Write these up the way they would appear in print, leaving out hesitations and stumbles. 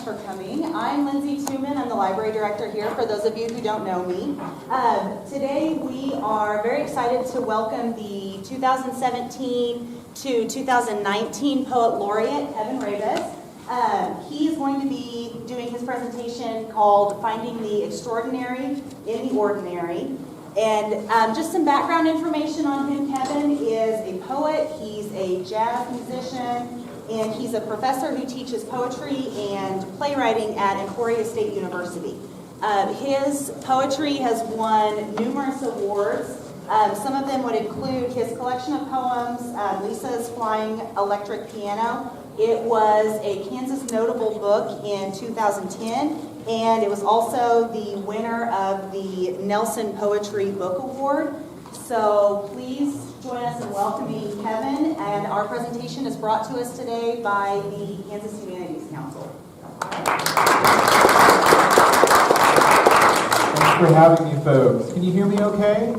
For coming. I'm Lindsay Tuman. I'm the library director here, for those of you who don't know me. Today we are very excited to welcome the 2017 to 2019 Poet Laureate, Kevin Rabas. He is going to be doing his presentation called Finding the Extraordinary in the Ordinary. And just some background information on him. Kevin is a poet, he's a jazz musician, and he's a professor who teaches poetry and playwriting at Emporia State University. His poetry has won numerous awards. Some of them would include his collection of poems, Lisa's Flying Electric Piano. It was a Kansas Notable Book in 2010, and it was also the winner of the Nelson Poetry Book Award. So please join us in welcoming Kevin, and our presentation is brought to us today by the Kansas Humanities Council. Thanks for having me, folks. Can you hear me okay?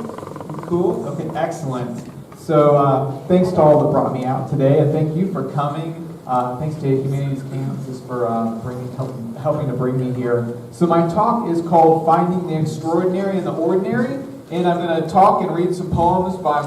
Cool? Okay, excellent. So thanks to all that brought me out today, and thank you for coming. Thanks to Humanities Kansas for helping to bring me here. So my talk is called Finding the Extraordinary in the Ordinary. And I'm going to talk and read some poems by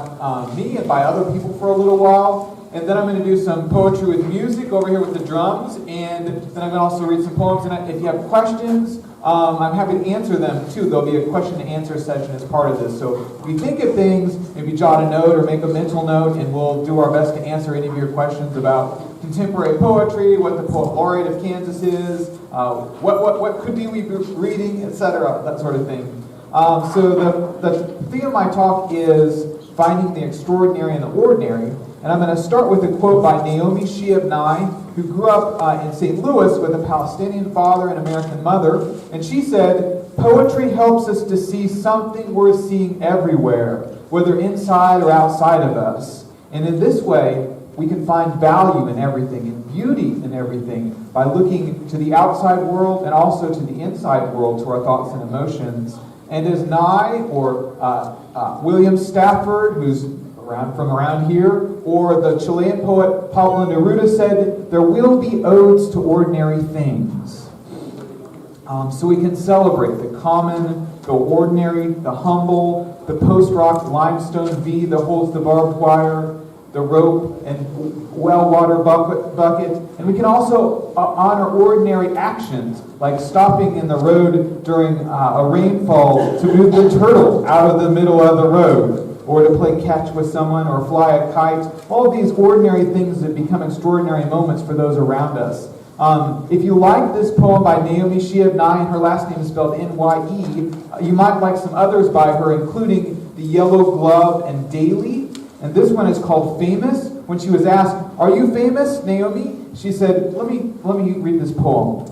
me and by other people for a little while. And then I'm going to do some poetry with music over here with the drums. And then I'm going to also read some poems. And if you have questions, I'm happy to answer them too. There'll be a question and answer session as part of this. So if you think of things, maybe jot a note or make a mental note, and we'll do our best to answer any of your questions about contemporary poetry, what the Poet Laureate of Kansas is, what could we be reading, etc., that sort of thing. So the theme of my talk is Finding the Extraordinary in the Ordinary, and I'm going to start with a quote by Naomi Shihab Nye, who grew up in St. Louis with a Palestinian father and American mother, and she said, "Poetry helps us to see something worth seeing everywhere, whether inside or outside of us, and in this way, we can find value in everything and beauty in everything by looking to the outside world and also to the inside world, to our thoughts and emotions." And as Nye or William Stafford, who's from around here, or the Chilean poet Pablo Neruda said, there will be odes to ordinary things. So we can celebrate the common, the ordinary, the humble, the post-rock limestone V that holds the barbed wire, the rope and well water bucket. And we can also honor ordinary actions, like stopping in the road during a rainfall to move the turtle out of the middle of the road, or to play catch with someone, or fly a kite. All of these ordinary things that become extraordinary moments for those around us. If you like this poem by Naomi Shihab Nye, and her last name is spelled N-Y-E, you might like some others by her, including The Yellow Glove and Daily. And this one is called Famous. When she was asked, "Are you famous, Naomi?" she said, let me read this poem.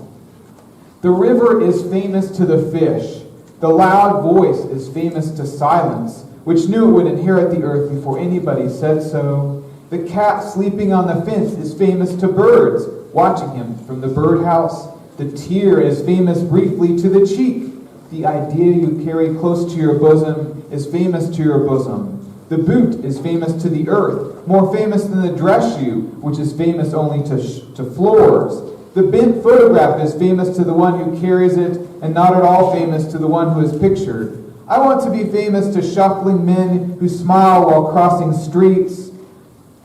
"The river is famous to the fish. The loud voice is famous to silence, which knew it would inherit the earth before anybody said so. The cat sleeping on the fence is famous to birds, watching him from the birdhouse. The tear is famous briefly to the cheek. The idea you carry close to your bosom is famous to your bosom. The boot is famous to the earth, more famous than the dress shoe, which is famous only to floors. The bent photograph is famous to the one who carries it, and not at all famous to the one who is pictured. I want to be famous to shuffling men who smile while crossing streets,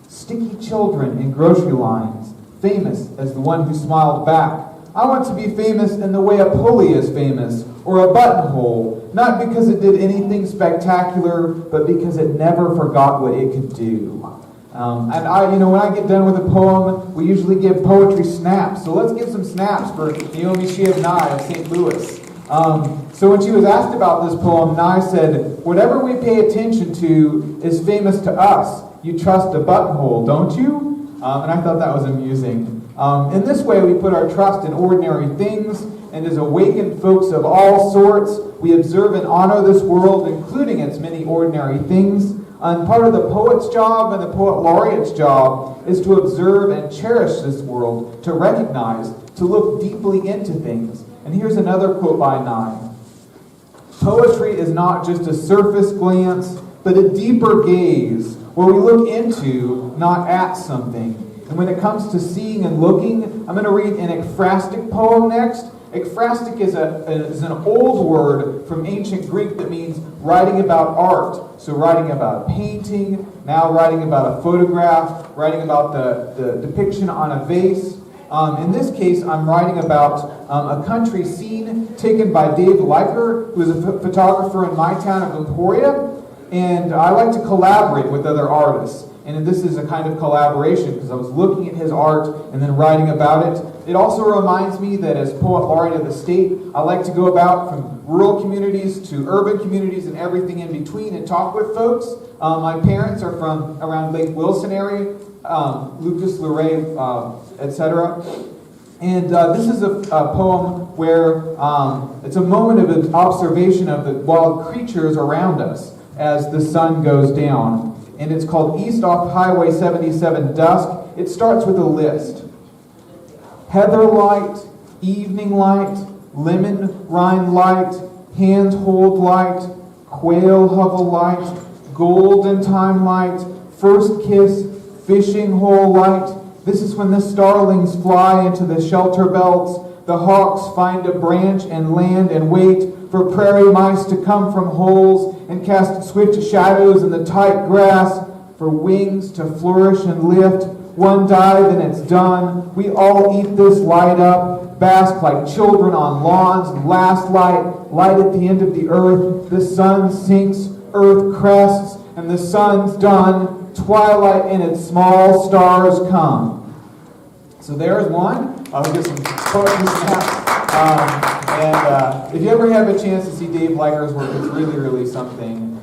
sticky children in grocery lines, famous as the one who smiled back. I want to be famous in the way a pulley is famous, or a buttonhole, not because it did anything spectacular, but because it never forgot what it could do." When I get done with a poem, we usually give poetry snaps. So let's give some snaps for Naomi Shihab Nye of St. Louis. So when she was asked about this poem, Nye said, "Whatever we pay attention to is famous to us. You trust a buttonhole, don't you?" And I thought that was amusing. In this way, we put our trust in ordinary things, and as awakened folks of all sorts, we observe and honor this world, including its many ordinary things. And part of the poet's job and the poet laureate's job is to observe and cherish this world, to recognize, to look deeply into things. And here's another quote by Nye. Poetry is not just a surface glance, but a deeper gaze, where we look into, not at something. And when it comes to seeing and looking, I'm going to read an ekphrastic poem next. Ekphrastic is an old word from ancient Greek that means writing about art. So writing about a painting, now writing about a photograph, writing about the depiction on a vase. In this case, I'm writing about a country scene taken by Dave Leiker, who is a photographer in my town of Emporia. And I like to collaborate with other artists. And this is a kind of collaboration because I was looking at his art and then writing about it. It also reminds me that as Poet Laureate of the state, I like to go about from rural communities to urban communities and everything in between and talk with folks. My parents are from around Lake Wilson area, Lucas, Laureate, etc. And this is a poem where it's a moment of observation of the wild creatures around us as the sun goes down. And it's called East off Highway 77 Dusk. It starts with a list. Heather light, evening light, lemon rind light, hand hold light, quail hovel light, golden time light, first kiss, fishing hole light. This is when the starlings fly into the shelter belts. The hawks find a branch and land and wait for prairie mice to come from holes and cast swift shadows in the tight grass for wings to flourish and lift. One dive and it's done. We all eat this light up, bask like children on lawns, and last light at the end of the earth. The sun sinks, earth crests, and the sun's done. Twilight and its small stars come. So there's one. I'll get some poetry snaps. And if you ever have a chance to see Dave Leiker's work, it's really, really something.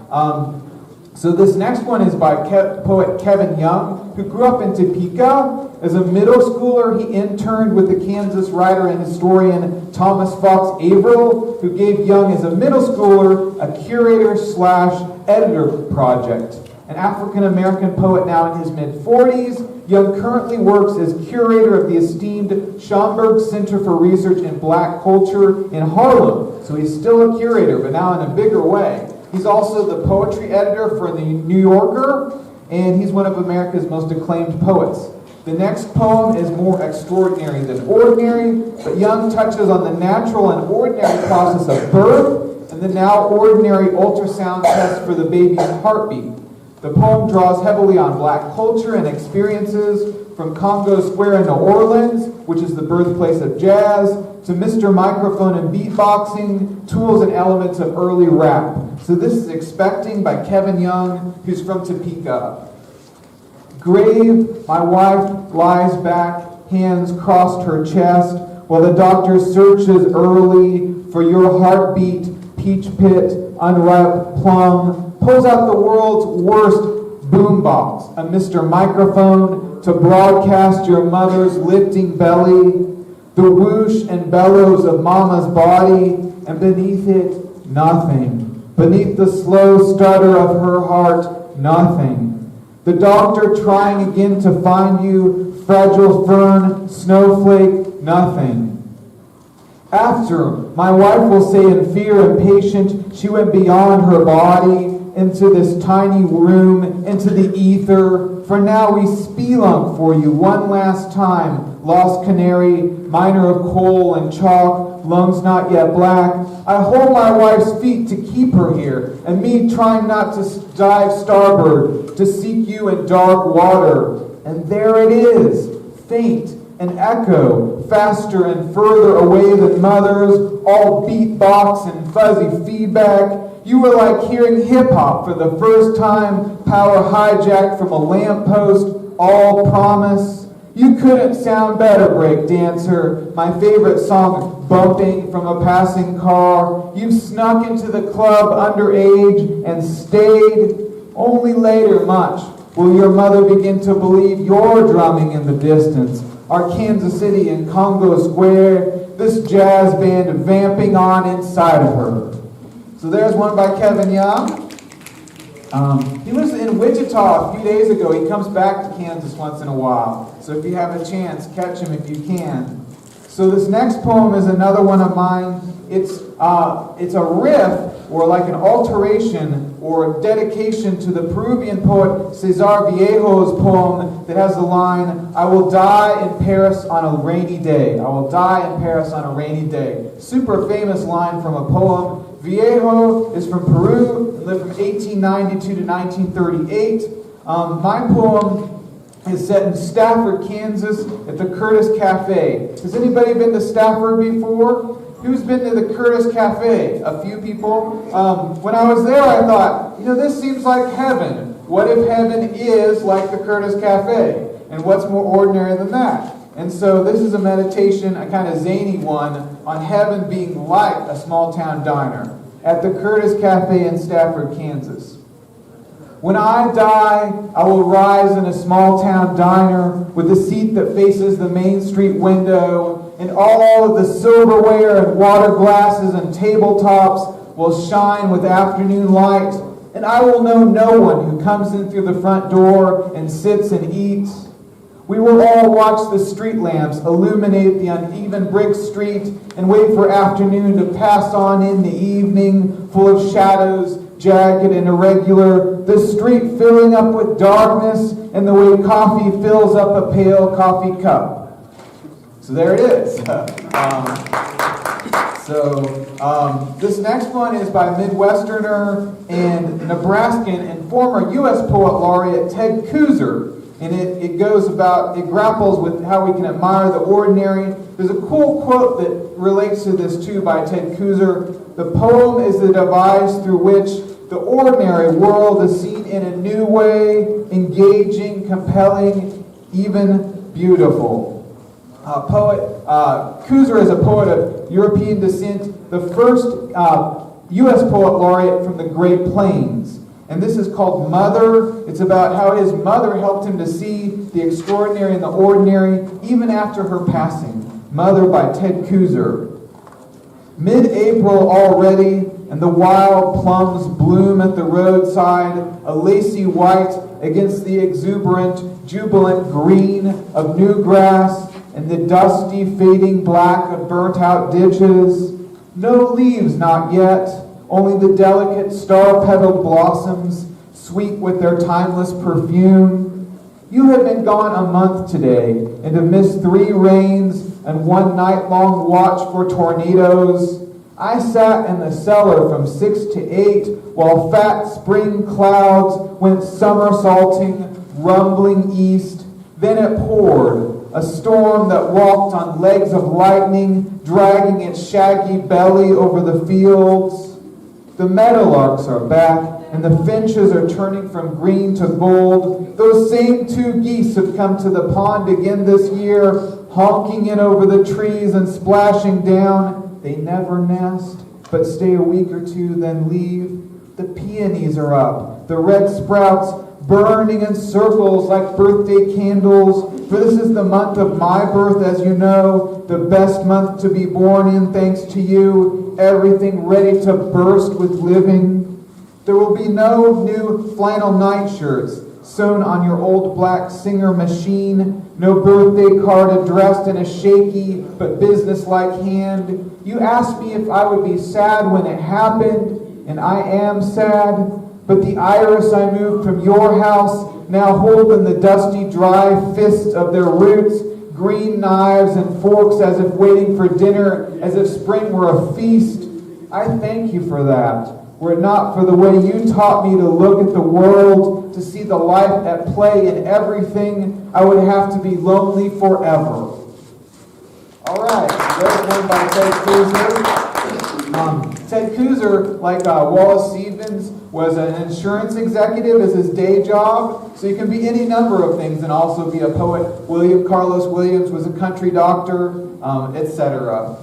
So this next one is by poet Kevin Young, who grew up in Topeka. As a middle schooler, he interned with the Kansas writer and historian Thomas Fox Averill, who gave Young, as a middle schooler, a curator/editor project. An African-American poet now in his mid-40s, Young currently works as curator of the esteemed Schomburg Center for Research in Black Culture in Harlem. So he's still a curator, but now in a bigger way. He's also the poetry editor for The New Yorker, and he's one of America's most acclaimed poets. The next poem is more extraordinary than ordinary, but Young touches on the natural and ordinary process of birth and the now ordinary ultrasound test for the baby's heartbeat. The poem draws heavily on black culture and experiences, from Congo Square in New Orleans, which is the birthplace of jazz, to Mr. Microphone and beatboxing, tools and elements of early rap. So this is Expecting by Kevin Young, who's from Topeka. Grave, my wife lies back, hands crossed her chest, while the doctor searches early for your heartbeat, peach pit, unripe plum, pulls out the world's worst boombox, a Mr. Microphone, to broadcast your mother's lifting belly, the whoosh and bellows of mama's body, and beneath it, nothing. Beneath the slow stutter of her heart, nothing. The doctor trying again to find you, fragile fern, snowflake, nothing. After, my wife will say in fear and patient, she went beyond her body, into this tiny room, into the ether. For now we spelunk for you one last time. Lost canary, miner of coal and chalk, lungs not yet black. I hold my wife's feet to keep her here, and me trying not to dive starboard, to seek you in dark water. And there it is, faint, an echo, faster and further away than mothers, all beatbox and fuzzy feedback. You were like hearing hip-hop for the first time, power hijacked from a lamppost, all promise. You couldn't sound better, break dancer. My favorite song, bumping from a passing car. You snuck into the club underage and stayed. Only later, much, will your mother begin to believe you're drumming in the distance. Our Kansas City and Congo Square, this jazz band vamping on inside of her. So there's one by Kevin Young. He was in Wichita a few days ago. He comes back to Kansas once in a while. So if you have a chance, catch him if you can. So this next poem is another one of mine. It's a riff, or like an alteration or dedication to the Peruvian poet Cesar Vallejo's poem that has the line, "I will die in Paris on a rainy day." I will die in Paris on a rainy day. Super famous line from a poem. Vallejo is from Peru and lived from 1892 to 1938. My poem is set in Stafford, Kansas at the Curtis Cafe. Has anybody been to Stafford before? Who's been to the Curtis Cafe? A few people. When I was there, I thought, this seems like heaven. What if heaven is like the Curtis Cafe? And what's more ordinary than that? And so this is a meditation, a kind of zany one, on heaven being like a small town diner at the Curtis Cafe in Stafford, Kansas. When I die, I will rise in a small town diner with a seat that faces the Main Street window, and all of the silverware and water glasses and tabletops will shine with afternoon light, and I will know no one who comes in through the front door and sits and eats. We will all watch the street lamps illuminate the uneven brick street and wait for afternoon to pass on in the evening, full of shadows, jagged and irregular, the street filling up with darkness and the way coffee fills up a pale coffee cup. So there it is. This next one is by Midwesterner and Nebraskan and former U.S. Poet Laureate Ted Kooser. And it grapples with how we can admire the ordinary. There's a cool quote that relates to this too by Ted Kooser. The poem is the device through which the ordinary world is seen in a new way, engaging, compelling, even beautiful. Kooser is a poet of European descent, the first U.S. poet laureate from the Great Plains. And this is called Mother. It's about how his mother helped him to see the extraordinary and the ordinary, even after her passing. Mother by Ted Kooser. Mid-April already, and the wild plums bloom at the roadside, a lacy white against the exuberant, jubilant green of new grass, and the dusty, fading black of burnt-out ditches. No leaves not yet, only the delicate star-petaled blossoms, sweet with their timeless perfume. You have been gone a month today, and have missed 3 rains and 1 night-long watch for tornadoes. I sat in the cellar from 6 to 8, while fat spring clouds went somersaulting, rumbling east. Then it poured, a storm that walked on legs of lightning, dragging its shaggy belly over the fields. The meadowlarks are back, and the finches are turning from green to gold. Those same 2 geese have come to the pond again this year, honking in over the trees and splashing down. They never nest, but stay a week or 2, then leave. The peonies are up, the red sprouts burning in circles like birthday candles. For this is the month of my birth, as you know, the best month to be born in, thanks to you, everything ready to burst with living. There will be no new flannel nightshirts sewn on your old black Singer machine, no birthday card addressed in a shaky but businesslike hand. You asked me if I would be sad when it happened, and I am sad, but the iris I moved from your house now hold in the dusty, dry fists of their roots, green knives and forks as if waiting for dinner, as if spring were a feast. I thank you for that. Were it not for the way you taught me to look at the world, to see the life at play in everything, I would have to be lonely forever. All right, there's one by Ted Kooser. Ted Kooser, like Wallace Stevens, was an insurance executive as his day job. So you can be any number of things and also be a poet. Carlos Williams was a country doctor, etc.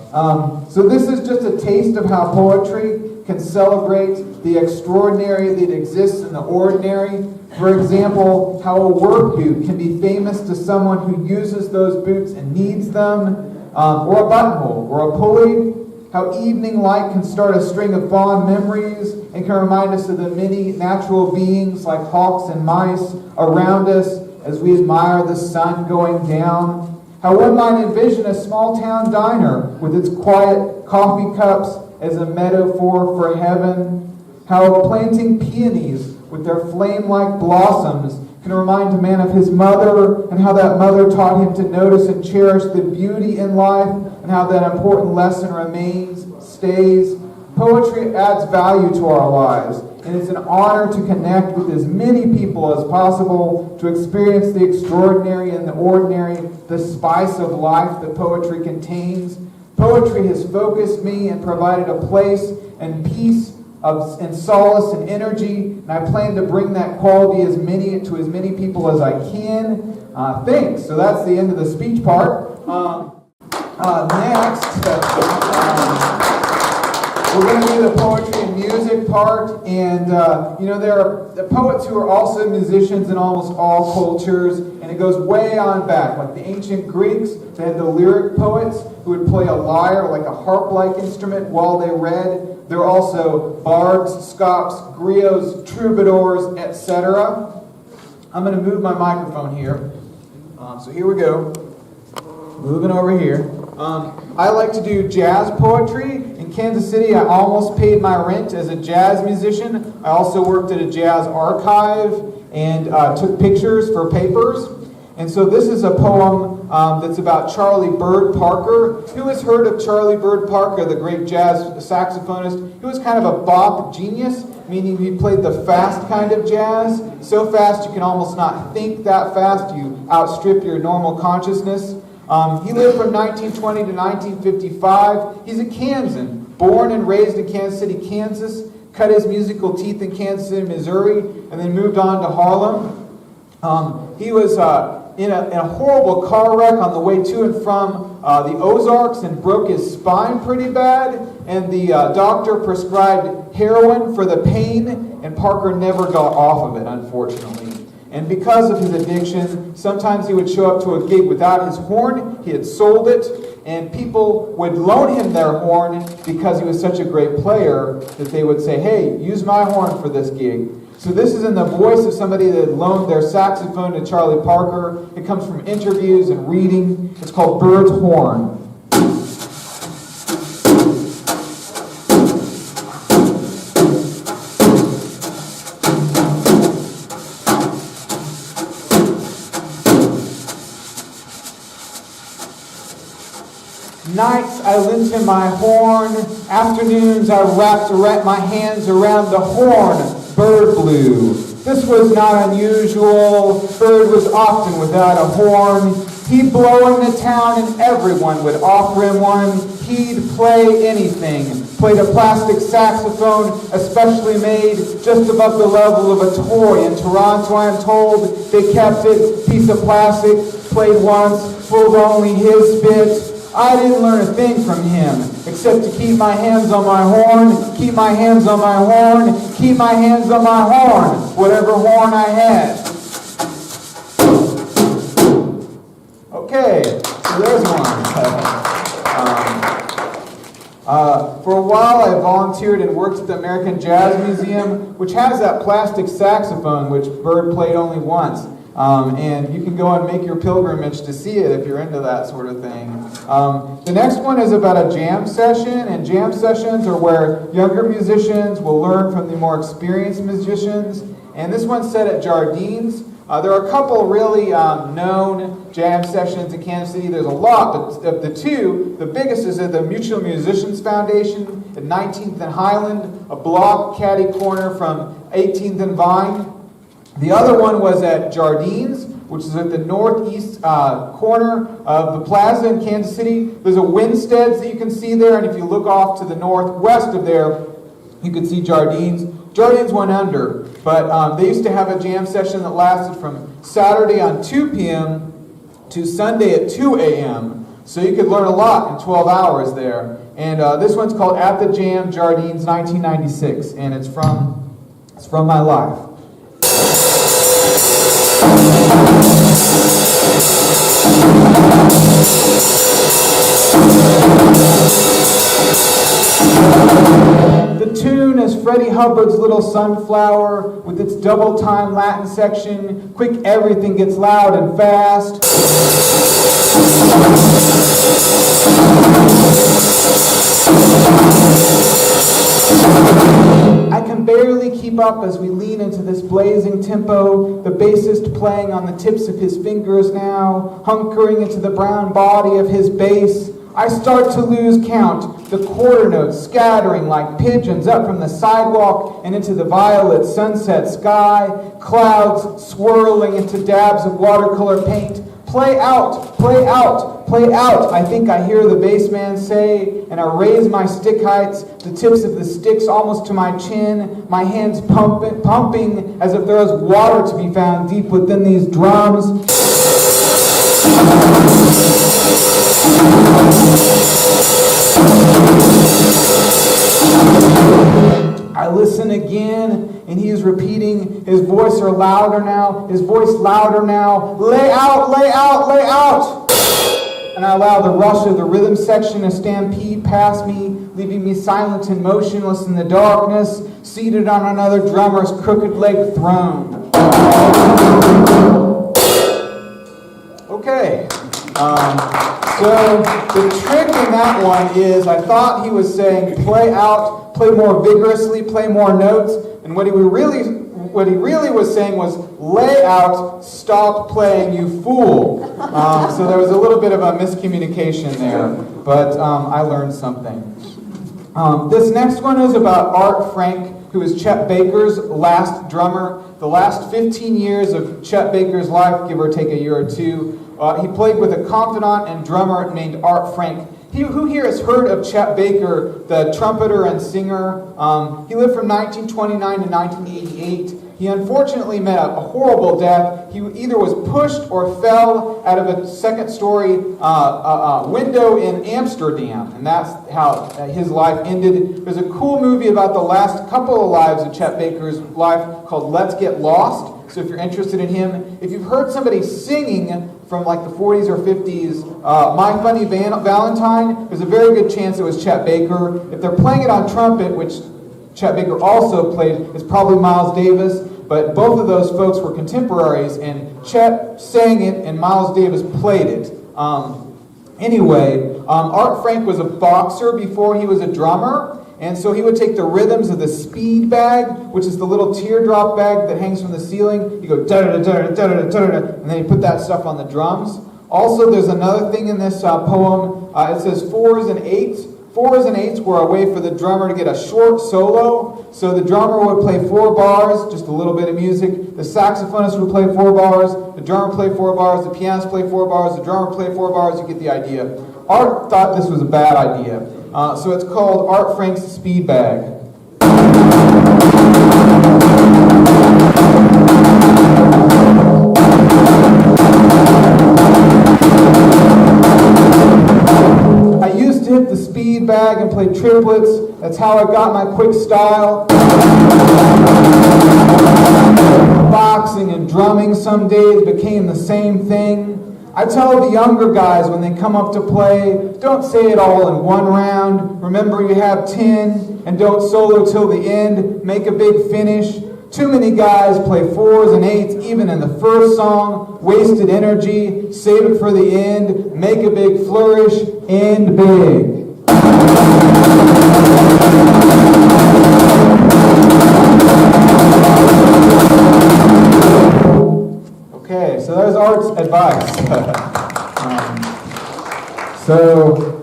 So this is just a taste of how poetry can celebrate the extraordinary that exists in the ordinary. For example, how a work boot can be famous to someone who uses those boots and needs them, or a buttonhole, or a pulley. how evening light can start a string of fond memories and can remind us of the many natural beings like hawks and mice around us as we admire the sun going down. How one might envision a small town diner with its quiet coffee cups as a metaphor for heaven. How planting peonies with their flame-like blossoms can remind a man of his mother, and how that mother taught him to notice and cherish the beauty in life, and how that important lesson remains, stays. Poetry adds value to our lives, and it's an honor to connect with as many people as possible, to experience the extraordinary and the ordinary, the spice of life that poetry contains. Poetry has focused me and provided a place and peace and solace and energy, and I plan to bring that quality to as many people as I can. Thanks. So that's the end of the speech part. Next, we're going to do the poetry and music part, and there are the poets who are also musicians in almost all cultures, and it goes way on back. Like the ancient Greeks, they had the lyric poets who would play a lyre, like a harp-like instrument, while they read. There are also bards, scops, griots, troubadours, etc. I'm going to move my microphone here. So here we go. Moving over here. I like to do jazz poetry. In Kansas City, I almost paid my rent as a jazz musician. I also worked at a jazz archive and took pictures for papers. And so this is a poem that's about Charlie Bird Parker. Who has heard of Charlie Bird Parker, the great jazz saxophonist? He was kind of a bop genius, meaning he played the fast kind of jazz. So fast you can almost not think that fast. You outstrip your normal consciousness. He lived from 1920 to 1955. He's a Kansan, born and raised in Kansas City, Kansas, cut his musical teeth in Kansas City, Missouri, and then moved on to Harlem. He was in a horrible car wreck on the way to and from the Ozarks and broke his spine pretty bad, and the doctor prescribed heroin for the pain, and Parker never got off of it, unfortunately. And because of his addiction, sometimes he would show up to a gig without his horn. He had sold it, and people would loan him their horn because he was such a great player that they would say, "Hey, use my horn for this gig." So this is in the voice of somebody that loaned their saxophone to Charlie Parker. It comes from interviews and reading. It's called Bird's Horn. Nights I lent him my horn. Afternoons I wrapped my hands around the horn. Bird blew. This was not unusual. Bird was often without a horn. He'd blow in the town and everyone would offer him one. He'd play anything. Played a plastic saxophone, especially made just above the level of a toy. In Toronto, I'm told, they kept it. Piece of plastic, played once, full of only his bit. I didn't learn a thing from him, except to keep my hands on my horn, keep my hands on my horn, keep my hands on my horn, whatever horn I had. Okay, so there's one. For a while, I volunteered and worked at the American Jazz Museum, which has that plastic saxophone, which Bird played only once. And you can go and make your pilgrimage to see it if you're into that sort of thing. The next one is about a jam session, and jam sessions are where younger musicians will learn from the more experienced musicians. And this one's set at Jardines. There are a couple really known jam sessions in Kansas City. There's a lot, but of the two, the biggest is at the Mutual Musicians Foundation at 19th and Highland, a block caddy corner from 18th and Vine. The other one was at Jardines, which is at the northeast corner of the plaza in Kansas City. There's a Winstead's that you can see there, and if you look off to the northwest of there, you can see Jardines. Jardines went under, but they used to have a jam session that lasted from Saturday on 2 p.m. to Sunday at 2 a.m. So you could learn a lot in 12 hours there. And this one's called At the Jam, Jardines, 1996, and it's from my life. Hubbard's little sunflower with its double-time Latin section. Quick, everything gets loud and fast. I can barely keep up as we lean into this blazing tempo, the bassist playing on the tips of his fingers now, hunkering into the brown body of his bass. I start to lose count, the quarter notes scattering like pigeons up from the sidewalk and into the violet sunset sky, clouds swirling into dabs of watercolor paint. Play out, play out, play out, I think I hear the bass man say, and I raise my stick heights, the tips of the sticks almost to my chin, my hands pumping as if there is water to be found deep within these drums. I listen again, and he is repeating, his voice louder now, lay out, lay out, lay out. And I allow the rush of the rhythm section to stampede past me, leaving me silent and motionless in the darkness, seated on another drummer's crooked-legged throne. Okay. So the trick in that one is I thought he was saying play out, play more vigorously, play more notes, and what he really was saying was lay out, stop playing, you fool. So there was a little bit of a miscommunication there, but I learned something. This next one is about Art Frank, who is Chet Baker's last drummer. The last 15 years of Chet Baker's life, give or take a year or two, he played with a confidant and drummer named Art Frank. Who here has heard of Chet Baker, the trumpeter and singer? He lived from 1929 to 1988. He unfortunately met a horrible death. He either was pushed or fell out of a second-story window in Amsterdam, and that's how his life ended. There's a cool movie about the last couple of lives of Chet Baker's life called Let's Get Lost. So if you're interested in him, if you've heard somebody singing from like the 40s or 50s, My Funny Valentine, there's a very good chance it was Chet Baker. If they're playing it on trumpet, which Chet Baker also played, it's probably Miles Davis, but both of those folks were contemporaries, and Chet sang it and Miles Davis played it. Anyway, Art Frank was a boxer before he was a drummer, and so he would take the rhythms of the speed bag, which is the little teardrop bag that hangs from the ceiling. You go da-da-da-da-da-da-da-da, and then you put that stuff on the drums. Also, there's another thing in this poem. It says 4s and 8s. 4s and 8s were a way for the drummer to get a short solo. So the drummer would play 4 bars, just a little bit of music. The saxophonist would play 4 bars. The drummer played 4 bars. The pianist played 4 bars. The drummer played 4 bars. You get the idea. Art thought this was a bad idea. So it's called Art Frank's Speed Bag. I used to hit the speed bag and play triplets. That's how I got my quick style. Boxing and drumming some days became the same thing. I tell the younger guys when they come up to play, don't say it all in one round. Remember you have 10, and don't solo till the end. Make a big finish. Too many guys play 4s and 8s even in the first song. Wasted energy. Save it for the end. Make a big flourish. End big. Okay, so there's Art's advice.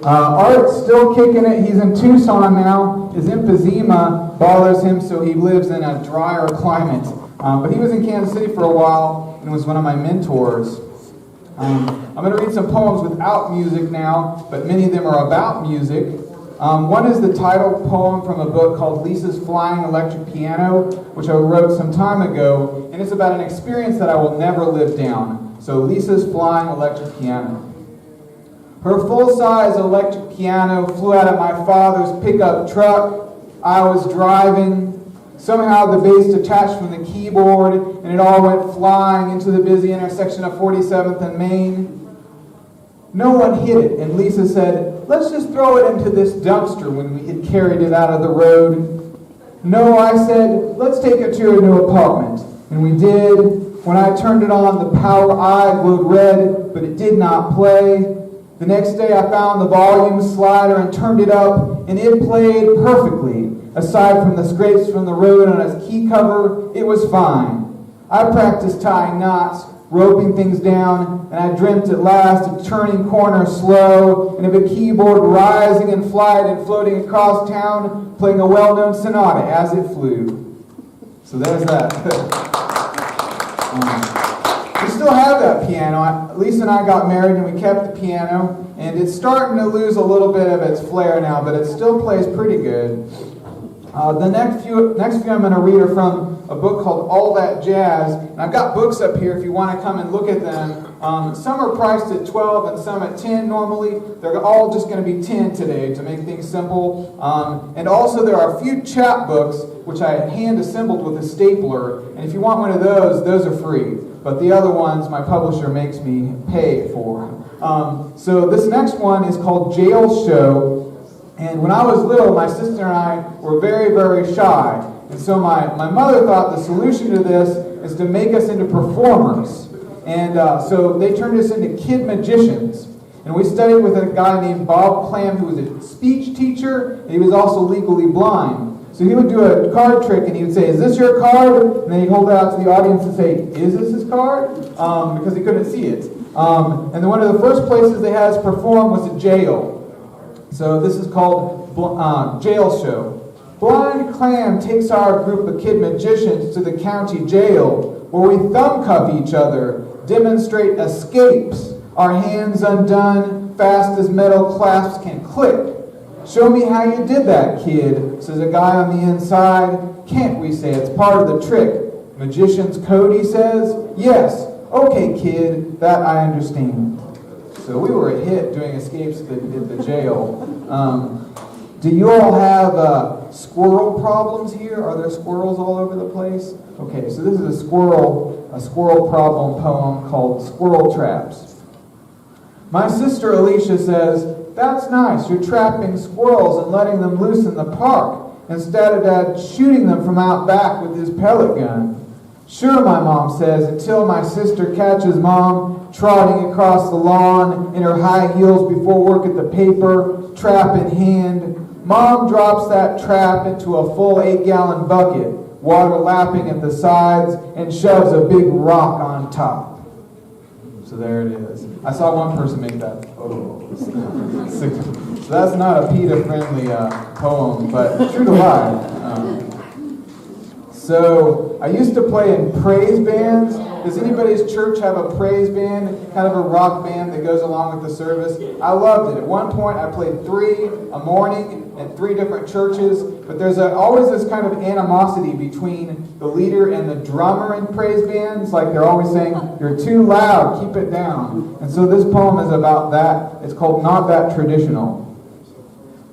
Art's still kicking it. He's in Tucson now. His emphysema bothers him, so he lives in a drier climate. But he was in Kansas City for a while and was one of my mentors. I'm going to read some poems without music now, but many of them are about music. One is the title poem from a book called Lisa's Flying Electric Piano, which I wrote some time ago, and it's about an experience that I will never live down. So Lisa's Flying Electric Piano. Her full-size electric piano flew out of my father's pickup truck. I was driving. Somehow the bass detached from the keyboard, and it all went flying into the busy intersection of 47th and Main. No one hit it, and Lisa said, let's just throw it into this dumpster when we had carried it out of the road. No, I said, let's take it to your new apartment. And we did. When I turned it on, the power eye glowed red, but it did not play. The next day I found the volume slider and turned it up, and it played perfectly. Aside from the scrapes from the road on its key cover, it was fine. I practiced tying knots, roping things down, and I dreamt at last of turning corners slow, and of a keyboard rising in flight and floating across town, playing a well-known sonata as it flew. So there's that. We still have that piano. Lisa and I got married and we kept the piano, and it's starting to lose a little bit of its flair now, but it still plays pretty good. The next few I'm going to read are from a book called All That Jazz. And I've got books up here if you want to come and look at them. Some are priced at $12 and some at $10 normally. They're all just going to be $10 today to make things simple. And also there are a few chapbooks which I hand assembled with a stapler. And if you want one of those are free. But the other ones my publisher makes me pay for. So this next one is called Jail Show. And when I was little, my sister and I were very, very shy. And so my mother thought the solution to this is to make us into performers. And so they turned us into kid magicians. And we studied with a guy named Bob Clam, who was a speech teacher, and he was also legally blind. So he would do a card trick, and he would say, "Is this your card?" And then he'd hold it out to the audience and say, "Is this his card?" Because he couldn't see it. And then one of the first places they had us perform was a jail. So this is called Jail Show. Blind Clam takes our group of kid magicians to the county jail, where we thumb cuff each other, demonstrate escapes, our hands undone, fast as metal clasps can click. "Show me how you did that, kid," says a guy on the inside. "Can't," we say, "it's part of the trick." "Magician's code," he says. "Yes." "Okay, kid, that I understand." So we were a hit doing escapes at the jail. Do you all have squirrel problems here? Are there squirrels all over the place? Okay, so this is a squirrel problem poem called Squirrel Traps. My sister Alicia says, "That's nice, you're trapping squirrels and letting them loose in the park, instead of Dad shooting them from out back with his pellet gun." "Sure," my mom says, until my sister catches Mom trotting across the lawn in her high heels before work at the paper, trap in hand. Mom drops that trap into a full 8-gallon bucket, water lapping at the sides, and shoves a big rock on top. So there it is. I saw one person make that. Oh. So that's not a PETA-friendly poem, but true to life. So I used to play in praise bands. Does anybody's church have a praise band, kind of a rock band that goes along with the service? I loved it. At one point I played 3 a morning at 3 different churches, but there's always this kind of animosity between the leader and the drummer in praise bands. Like they're always saying, "You're too loud, keep it down." And so this poem is about that. It's called Not That Traditional.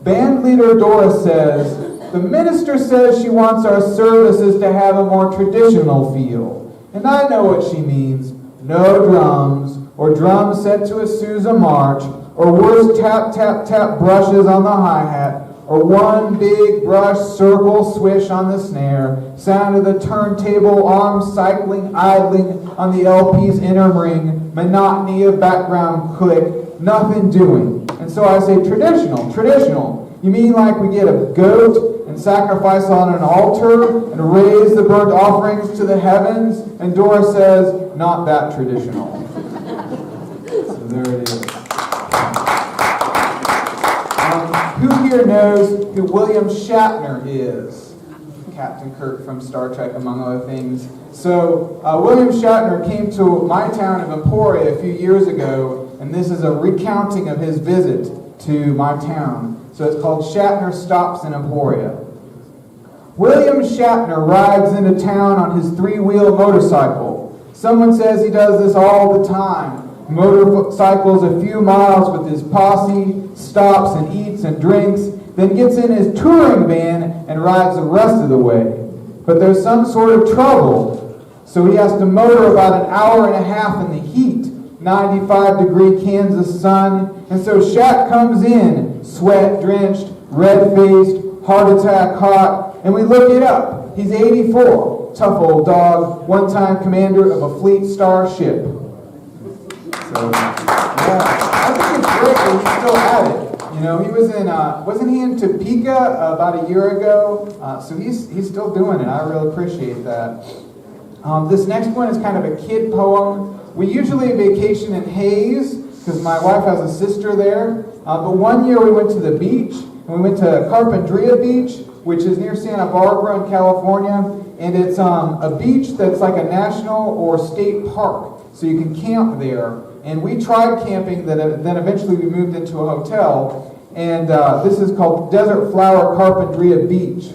Band leader Doris says, "The minister says she wants our services to have a more traditional feel. And I know what she means. No drums, or drums set to a Sousa march, or worse, tap, tap, tap brushes on the hi-hat, or one big brush circle swish on the snare, sound of the turntable, arms cycling, idling on the LP's inner ring, monotony of background click, nothing doing." And so I say, traditional, traditional. You mean like we get a goat and sacrifice on an altar and raise the burnt offerings to the heavens? And Dora says, "Not that traditional." So there it is. Who here knows who William Shatner is? Captain Kirk from Star Trek, among other things. So William Shatner came to my town of Emporia a few years ago, and this is a recounting of his visit to my town. So it's called Shatner Stops in Emporia. William Shatner rides into town on his 3-wheel motorcycle. Someone says he does this all the time. Motorcycles a few miles with his posse, stops and eats and drinks, then gets in his touring van and rides the rest of the way. But there's some sort of trouble, so he has to motor about an hour and a half in the heat, 95-degree Kansas sun, and so Shat comes in, sweat-drenched, red-faced, heart attack hot, And we look it up. He's 84. Tough old dog. One-time commander of a Fleet Star ship. So, yeah, I think it's great that he's still at it. You know, he was in, wasn't he in Topeka about a year ago? So he's still doing it. I really appreciate that. This next one is kind of a kid poem. We usually vacation in Hayes because my wife has a sister there. But one year we went to the beach, and we went to Carpinteria Beach, which is near Santa Barbara in California. And it's a beach that's like a national or state park, so you can camp there. And we tried camping, then eventually we moved into a hotel. And this is called Desert Flower Carpinteria Beach.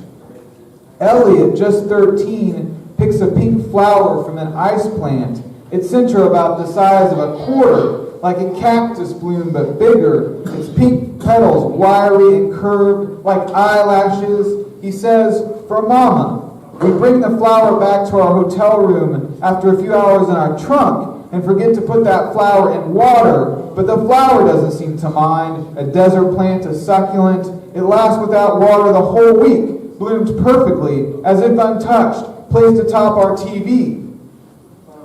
Elliot, just 13, picks a pink flower from an ice plant. Its center about the size of a quarter, like a cactus bloom but bigger. Its pink petals wiry and curved like eyelashes. He says, "For Mama." We bring the flower back to our hotel room after a few hours in our trunk and forget to put that flower in water, but the flower doesn't seem to mind. A desert plant, a succulent. It lasts without water the whole week, bloomed perfectly, as if untouched, placed atop our TV.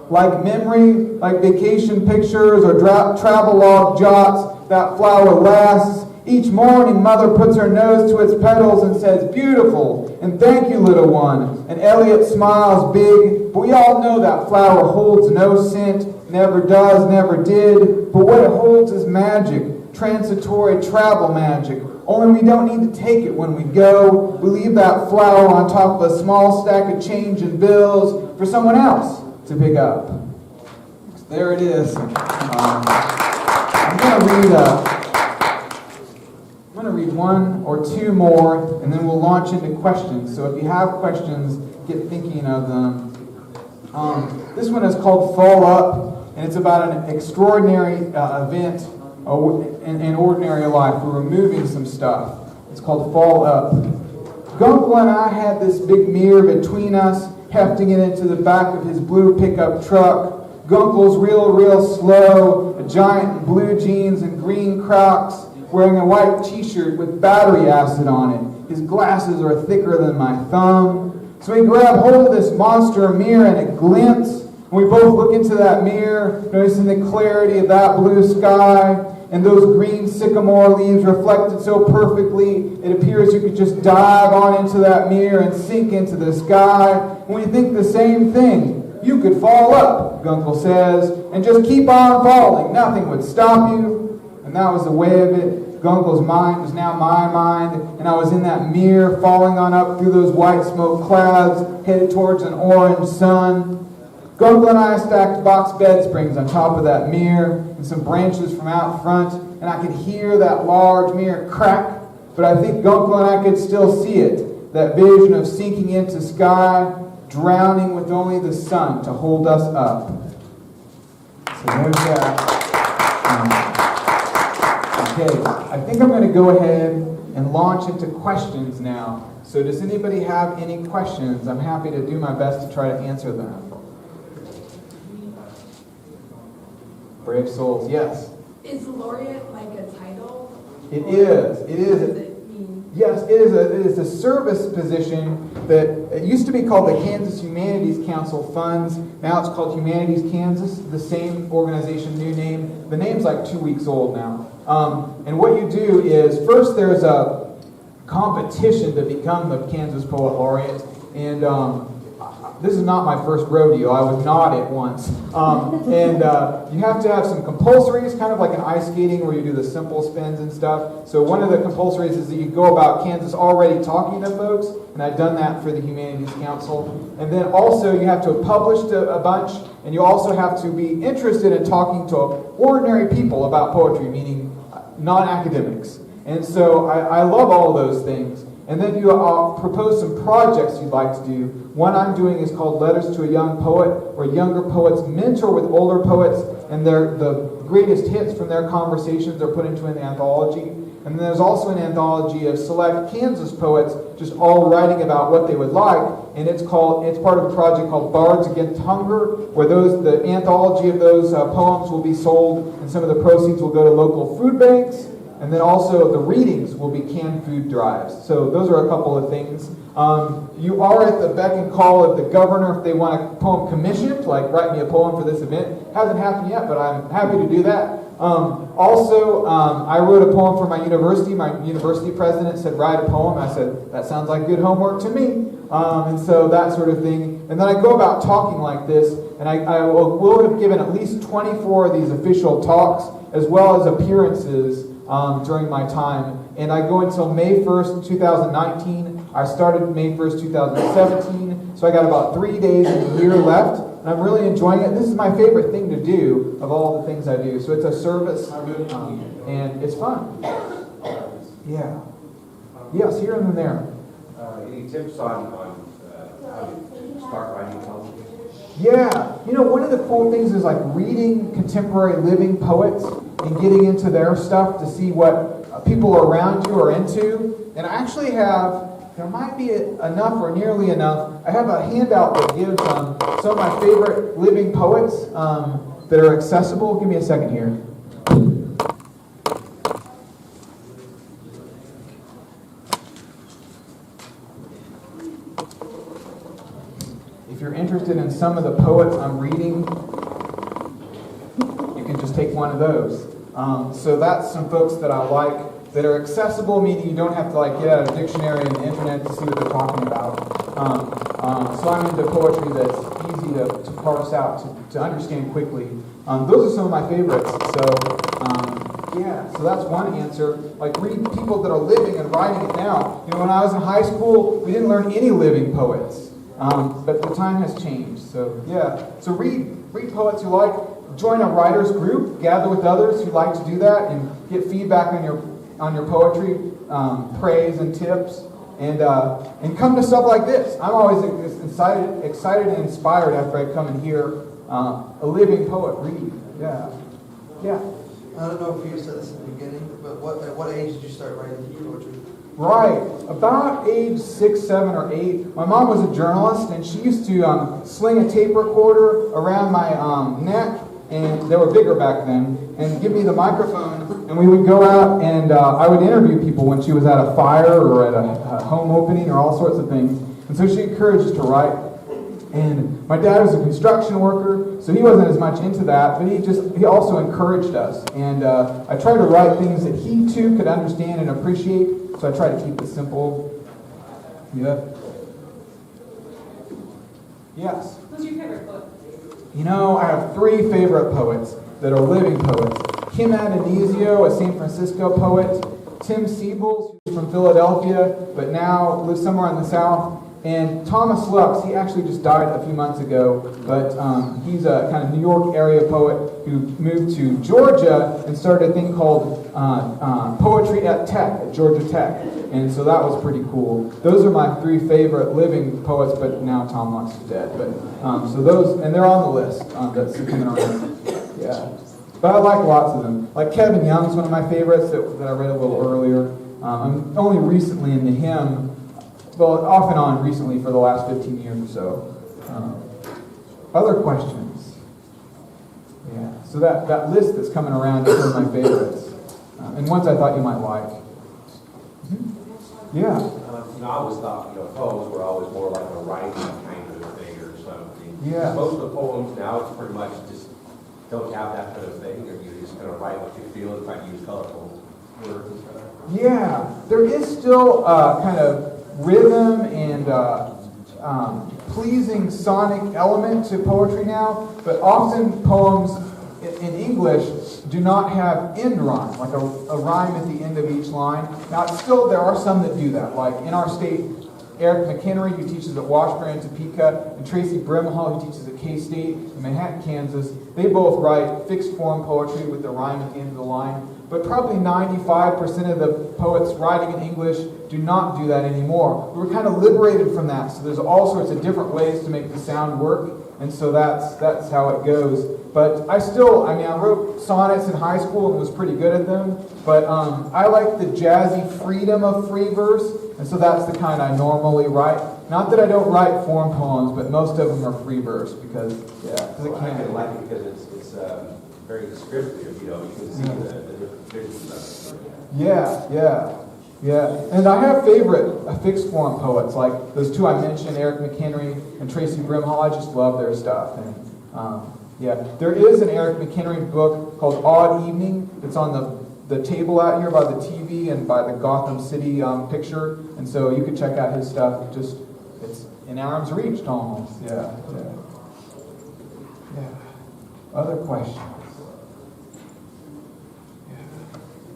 Like memory, like vacation pictures or travelogue jots, that flower lasts. Each morning, Mother puts her nose to its petals and says, "Beautiful, and thank you, little one." And Elliot smiles big, but we all know that flower holds no scent, never does, never did. But what it holds is magic, transitory travel magic. Only we don't need to take it when we go. We leave that flower on top of a small stack of change and bills for someone else to pick up. There it is. I'm going to read one or two more, and then we'll launch into questions. So if you have questions, get thinking of them. This one is called Fall Up, and it's about an extraordinary event in ordinary life. We're removing some stuff. It's called Fall Up. Gunkel and I had this big mirror between us, hefting it into the back of his blue pickup truck. Gunkel's real slow, a giant in blue jeans and green Crocs, wearing a white t-shirt with battery acid on it. His glasses are thicker than my thumb. So we grab hold of this monster mirror and it glints. And we both look into that mirror, noticing the clarity of that blue sky and those green sycamore leaves reflected so perfectly, it appears you could just dive on into that mirror and sink into the sky. And we think the same thing. You could fall up, Gunkel says, and just keep on falling. Nothing would stop you. And that was the way of it. Gunkel's mind was now my mind, and I was in that mirror, falling on up through those white smoke clouds, headed towards an orange sun. Gunkel and I stacked box bed springs on top of that mirror, and some branches from out front, and I could hear that large mirror crack, but I think Gunkel and I could still see it, that vision of sinking into sky, drowning with only the sun to hold us up. So there's that. Okay, I think I'm going to go ahead and launch into questions now. So does anybody have any questions? I'm happy to do my best to try to answer them. Brave souls, yes. Is Laureate like a title? It is. It is. What does it mean? Yes, it is a service position that it used to be called the Kansas Humanities Council Funds. Now it's called Humanities Kansas, the same organization, new name. The name's like 2 weeks old now. And what you do is, first there's a competition to become the Kansas Poet Laureate. And this is not my first rodeo. I was not it once. And you have to have some compulsories, kind of like an ice skating where you do the simple spins and stuff. So one of the compulsories is that you go about Kansas already talking to folks, and I've done that for the Humanities Council. And then also you have to have published a bunch, and you also have to be interested in talking to ordinary people about poetry, meaning non-academics. And so I love all of those things. And then you propose some projects you'd like to do. One I'm doing is called Letters to a Young Poet, where younger poets mentor with older poets, and the greatest hits from their conversations are put into an anthology. And then there's also an anthology of select Kansas poets just all writing about what they would like, and it's part of a project called Bards Against Hunger, where the anthology of those poems will be sold, and some of the proceeds will go to local food banks. And then also the readings will be canned food drives. So those are a couple of things. You are at the beck and call of the governor if they want a poem commissioned, like write me a poem for this event. Hasn't happened yet, but I'm happy to do that. I wrote a poem for my university. My university president said, write a poem. I said, that sounds like good homework to me. And so that sort of thing. And then I go about talking like this, and I will have given at least 24 of these official talks, as well as appearances during my time. And I go until May 1st, 2019. I started May 1st, 2017. So I got about 3 days in the year left. And I'm really enjoying it. This is my favorite thing to do of all the things I do. So it's a service, and it's fun. Yeah. Yes, here and then there. Any tips on how to start writing poems? Yeah. One of the cool things is like reading contemporary living poets and getting into their stuff to see what people around you are into. And I actually there might be enough or nearly enough. I have a handout that gives some of my favorite living poets that are accessible. Give me a second here. If you're interested in some of the poets I'm reading, you can just take one of those. So that's some folks that I like that are accessible, meaning you don't have to get out a dictionary and the internet to see what they're talking about. So I'm into poetry that's easy to parse out, to understand quickly. Those are some of my favorites. So that's one answer. Read people that are living and writing it now. When I was in high school, we didn't learn any living poets. But the time has changed. So read poets you like. Join a writer's group. Gather with others who like to do that and get feedback on your poetry, praise and tips, and come to stuff like this. I'm always excited and inspired after I come and hear a living poet read. Yeah. I don't know if you said this in the beginning, but at what age did you start writing poetry? Right. About age 6, 7, or 8, my mom was a journalist, and she used to sling a tape recorder around my neck, and they were bigger back then, and give me the microphone, and we would go out, and I would interview people when she was at a fire or at a home opening or all sorts of things. And so she encouraged us to write. And my dad was a construction worker, so he wasn't as much into that, but he also encouraged us. And I tried to write things that he too could understand and appreciate, so I tried to keep it simple. Yeah. Yes? Who's your favorite poet? I have 3 favorite poets that are living poets. Kim Adonisio, a San Francisco poet. Tim Siebels, who's from Philadelphia, but now lives somewhere in the South. And Thomas Lux, he actually just died a few months ago, but he's a kind of New York area poet who moved to Georgia and started a thing called Poetry at Tech, at Georgia Tech. And so that was pretty cool. Those are my 3 favorite living poets, but now Tom Lux is dead. But so those, and they're on the list that's coming around. Yeah. But I like lots of them. Like Kevin Young's one of my favorites that I read a little earlier. I'm only recently into him. Well, off and on recently for the last 15 years or so. Other questions? Yeah. So that list that's coming around is one of my favorites. And ones I thought you might like. Mm-hmm. Yeah. I always thought, poems were always more like a writing kind of thing or something. Yeah. Most of the poems now, it's pretty much just don't have that kind of thing, or you just kind of write what you feel and try to use colorful words and stuff. Yeah. There is still kind of rhythm and pleasing sonic element to poetry now, but often poems in English do not have end rhyme, like a rhyme at the end of each line. Now, still, there are some that do that, like in our state, Eric McHenry, who teaches at Washburn and Topeka, and Tracy Brimhall, who teaches at K-State in Manhattan, Kansas. They both write fixed form poetry with the rhyme at the end of the line. But probably 95% of the poets writing in English do not do that anymore. We were kind of liberated from that. So there's all sorts of different ways to make the sound work. And so that's how it goes. But I wrote sonnets in high school and was pretty good at them. But I like the jazzy freedom of free verse. And so that's the kind I normally write. Not that I don't write form poems, but most of them are free verse because it Well, I can kind be. of like it because it's very descriptive, you know, you can see the different visions of it. Yeah. And I have favorite fixed form poets, like those two I mentioned, Eric McHenry and Tracy Brimhall. I just love their stuff. And there is an Eric McHenry book called Odd Evening. It's on the table out here by the TV and by the Gotham City picture. And so you can check out his stuff. It's in arm's reach almost. Yeah. Other questions?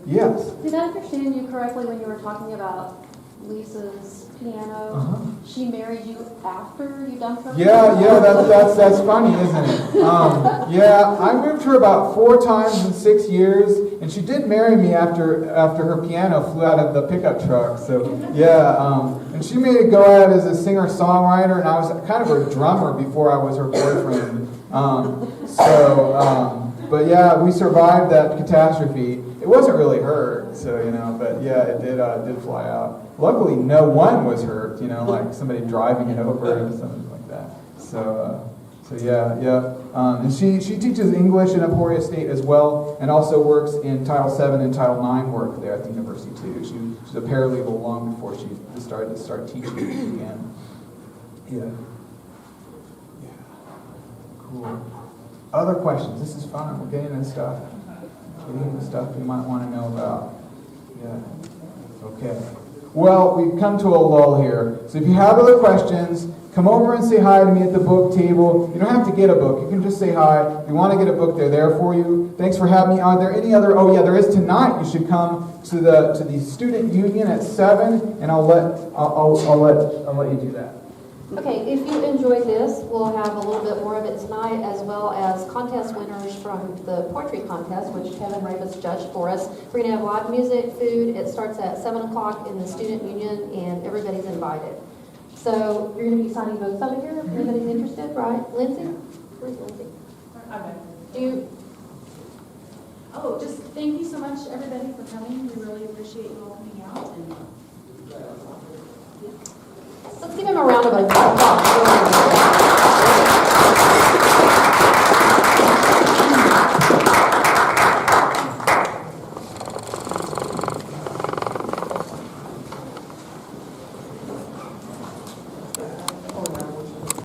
Yes. Did I understand you correctly when you were talking about Lisa's piano? Uh-huh. She married you after you dumped her? Yeah, that's funny, isn't it? I moved her about 4 times in 6 years, and she did marry me after her piano flew out of the pickup truck. So and she made a go at it as a singer-songwriter, and I was kind of her drummer before I was her boyfriend. But yeah, we survived that catastrophe. It wasn't really hurt, so but yeah, it did fly out. Luckily, no one was hurt, like somebody driving it over or something like that. And she teaches English in Emporia State as well, and also works in Title VII and Title IX work there at the university too. She's a paralegal long before she started teaching again. Yeah. Cool. Other questions? This is fun. We're getting into stuff. You might want to know about. Yeah. Okay. Well, we've come to a lull here. So if you have other questions, come over and say hi to me at the book table. You don't have to get a book. You can just say hi. If you want to get a book, they're there for you. Thanks for having me. Are there any other? Oh yeah, there is tonight. You should come to the student union at 7, and I'll let you do that. Okay, if you enjoyed this, we'll have a little bit more of it tonight, as well as contest winners from the poetry contest, which Kevin Rabas judged for us. We're going to have live music, food. It starts at 7 o'clock in the student union, and everybody's invited. So you're going to be signing books over here if anybody's interested, right? Lindsay? Where's Lindsay? Okay. Just thank you so much, everybody, for coming. We really appreciate you all coming out. And